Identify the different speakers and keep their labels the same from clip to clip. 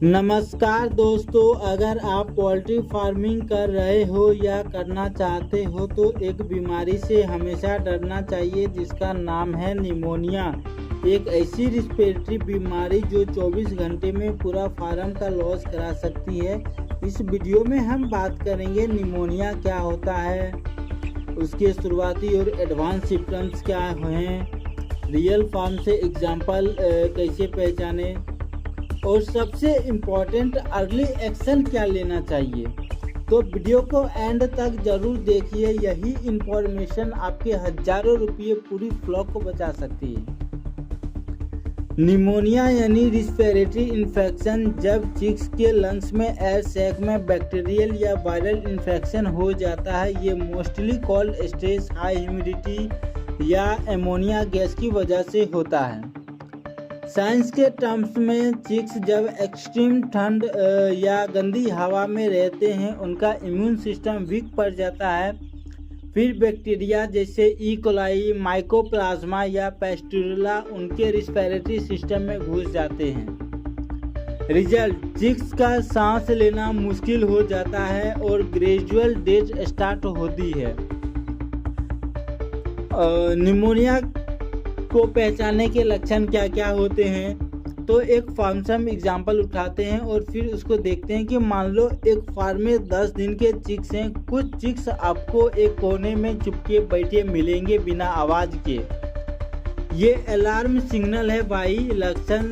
Speaker 1: नमस्कार दोस्तों, अगर आप पोल्ट्री फार्मिंग कर रहे हो या करना चाहते हो तो एक बीमारी से हमेशा डरना चाहिए जिसका नाम है निमोनिया। एक ऐसी रिस्पिरेटरी बीमारी जो 24 घंटे में पूरा फार्म का लॉस करा सकती है। इस वीडियो में हम बात करेंगे निमोनिया क्या होता है, उसके शुरुआती और एडवांस सिम्टम्स क्या हैं, रियल फार्म से एग्जाम्पल कैसे पहचाने और सबसे इम्पोर्टेंट अर्ली एक्शन क्या लेना चाहिए। तो वीडियो को एंड तक जरूर देखिए, यही इंफॉर्मेशन आपके हजारों रुपये पूरी फ्लॉक को बचा सकती है। निमोनिया यानी रिस्पिरेटरी इन्फेक्शन, जब चिक्स के लंग्स में एयर सैक में बैक्टीरियल या वायरल इन्फेक्शन हो जाता है। ये mostly cold stress, high humidity या एमोनिया गैस की वजह से होता है। साइंस के टर्म्स में चिक्स जब एक्सट्रीम ठंड या गंदी हवा में रहते हैं, उनका इम्यून सिस्टम वीक पड़ जाता है। फिर बैक्टीरिया जैसे ई कोलाई, माइकोप्लाज्मा या पैस्टुरुला उनके रिस्पिरेटरी सिस्टम में घुस जाते हैं। रिजल्ट, चिक्स का सांस लेना मुश्किल हो जाता है और ग्रेजुअल डेथ स्टार्ट होती है। निमोनिया को पहचानने के लक्षण क्या क्या होते हैं, तो एक फार्म एग्जाम्पल उठाते हैं और फिर उसको देखते हैं कि मान लो एक फार्म में 10 दिन के चिक्स हैं। कुछ चिक्स आपको एक कोने में चुपके बैठे मिलेंगे बिना आवाज़ के। ये अलार्म सिग्नल है भाई, लक्षण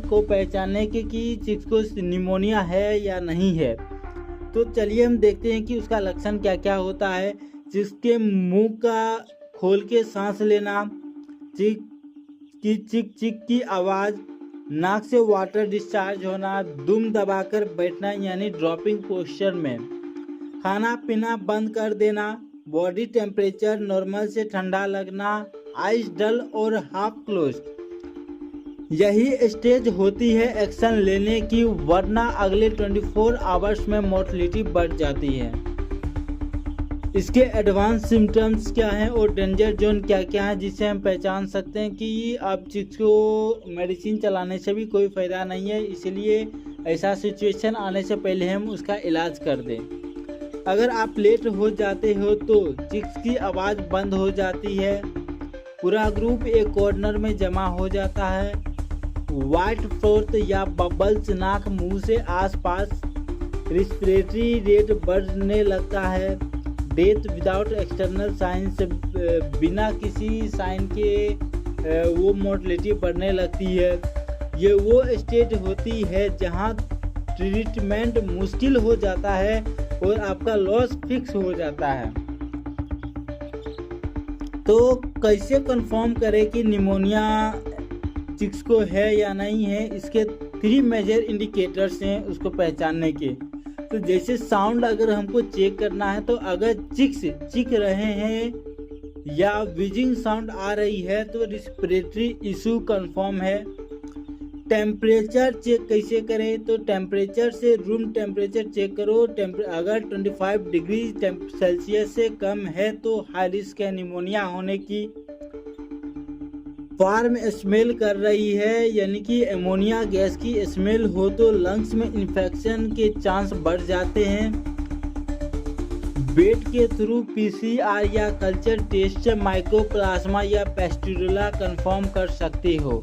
Speaker 1: को पहचानने के कि चिक्स को निमोनिया है या नहीं है। तो चलिए हम देखते हैं कि उसका लक्षण क्या क्या होता है। चिक्स के मुंह का खोल के सांस लेना, चिक की आवाज़, नाक से वाटर डिस्चार्ज होना, दुम दबाकर बैठना यानी ड्रॉपिंग पोस्चर में, खाना पीना बंद कर देना, बॉडी टेम्परेचर नॉर्मल से ठंडा लगना, आइज डल और हाफ क्लोज्ड। यही स्टेज होती है एक्शन लेने की, वरना अगले 24 आवर्स में मोर्टलिटी बढ़ जाती है। इसके एडवांस सिम्टम्स क्या हैं और डेंजर जोन क्या क्या है, जिससे हम पहचान सकते हैं कि अब चिक्स को मेडिसिन चलाने से भी कोई फ़ायदा नहीं है, इसलिए ऐसा सिचुएशन आने से पहले हम उसका इलाज कर दें। अगर आप लेट हो जाते हो तो चिक्स की आवाज़ बंद हो जाती है, पूरा ग्रुप एक कॉर्नर में जमा हो जाता है, वाइट फ्रोथ या बबल्स नाक मुंह से आसपास, रिस्पिरेटरी रेट बढ़ने लगता है, डेथ विदाउट एक्सटर्नल साइन से बिना किसी साइन के वो मोर्टलिटी बढ़ने लगती है। ये वो स्टेज होती है जहां ट्रीटमेंट मुश्किल हो जाता है और आपका लॉस फिक्स हो जाता है। तो कैसे कंफर्म करें कि निमोनिया चिक्स को है या नहीं है, इसके 3 मेजर इंडिकेटर्स हैं उसको पहचानने के। तो जैसे साउंड अगर हमको चेक करना है, तो अगर चिक्स चीख रहे हैं या विजिंग साउंड आ रही है तो रिस्पिरेटरी इशू कंफर्म है। टेम्परेचर चेक कैसे करें, तो टेम्परेचर से रूम टेम्परेचर चेक करो। अगर 25 डिग्री सेल्सियस से कम है तो हाई रिस्क है निमोनिया होने की। फार्म स्मेल कर रही है यानी कि एमोनिया गैस की स्मेल हो तो लंग्स में इन्फेक्शन के चांस बढ़ जाते हैं। वेट के थ्रू पीसीआर या कल्चर टेस्ट से माइकोप्लाज्मा या पैस्टुरुला कंफर्म कर सकते हो।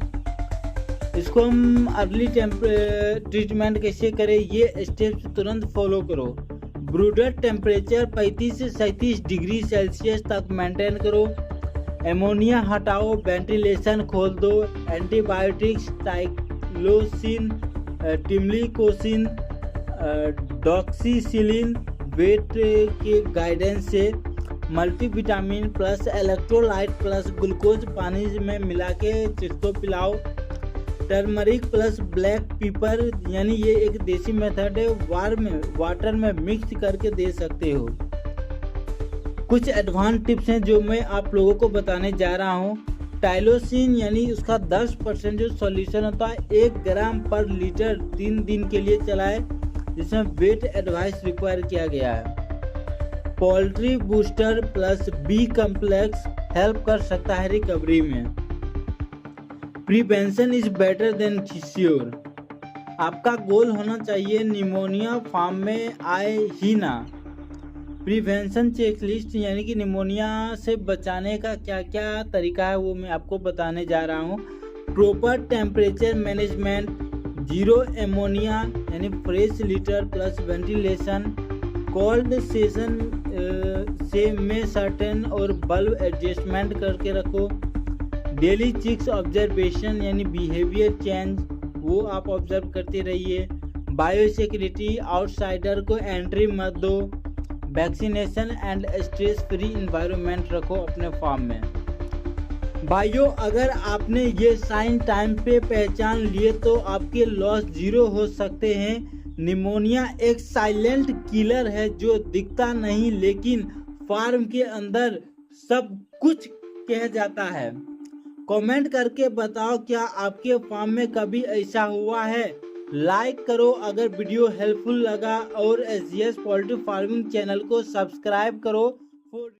Speaker 1: इसको हम अर्ली ट्रीटमेंट कैसे करें, ये स्टेप्स तुरंत फॉलो करो। ब्रूडर टेम्परेचर 35 से 37 डिग्री सेल्सियस तक मेंटेन करो। एमोनिया हटाओ, वेंटिलेशन खोल दो। एंटीबायोटिक्स टाइक्लोसिन, टिमलीकोसिन, डॉक्सीसिलिन वेट के गाइडेंस से, multivitamin plus electrolyte plus glucose पानी में मिला के चिक्स पिलाओ। टर्मरिक प्लस ब्लैक पेपर यानी ये एक देसी मेथड है, वाटर में मिक्स करके दे सकते हो। कुछ एडवांस टिप्स हैं जो मैं आप लोगों को बताने जा रहा हूँ। टाइलोसिन यानी उसका 10% जो सॉल्यूशन होता है 1 ग्राम पर लीटर 3 दिन के लिए चलाए, जिसमें वेट एडवाइस रिक्वायर किया गया है। Poultry booster plus B complex help कर सकता है रिकवरी में। Prevention is better than cure. आपका गोल होना चाहिए निमोनिया फार्म में आए ही ना। प्रिवेंशन चेकलिस्ट यानी कि निमोनिया से बचाने का क्या क्या तरीका है वो मैं आपको बताने जा रहा हूँ। Proper temperature management, zero ammonia यानी fresh litter plus ventilation, cold season से में सर्टेन और बल्ब एडजस्टमेंट करके रखो। डेली चिक्स ऑब्जर्वेशन यानी बिहेवियर चेंज वो आप ऑब्जर्व करते रहिए। बायोसिक्योरिटी, आउटसाइडर को एंट्री मत दो। Vaccination and stress free environment रखो अपने फार्म में। भाइयों, अगर आपने ये साइन टाइम पे पहचान लिए तो आपके लॉस जीरो हो सकते हैं। निमोनिया एक साइलेंट किलर है जो दिखता नहीं लेकिन फार्म के अंदर सब कुछ कह जाता है। कमेंट करके बताओ क्या आपके फार्म में कभी ऐसा हुआ है। लाइक करो अगर वीडियो हेल्पफुल लगा और SGS पोल्ट्री फार्मिंग चैनल को सब्सक्राइब करो।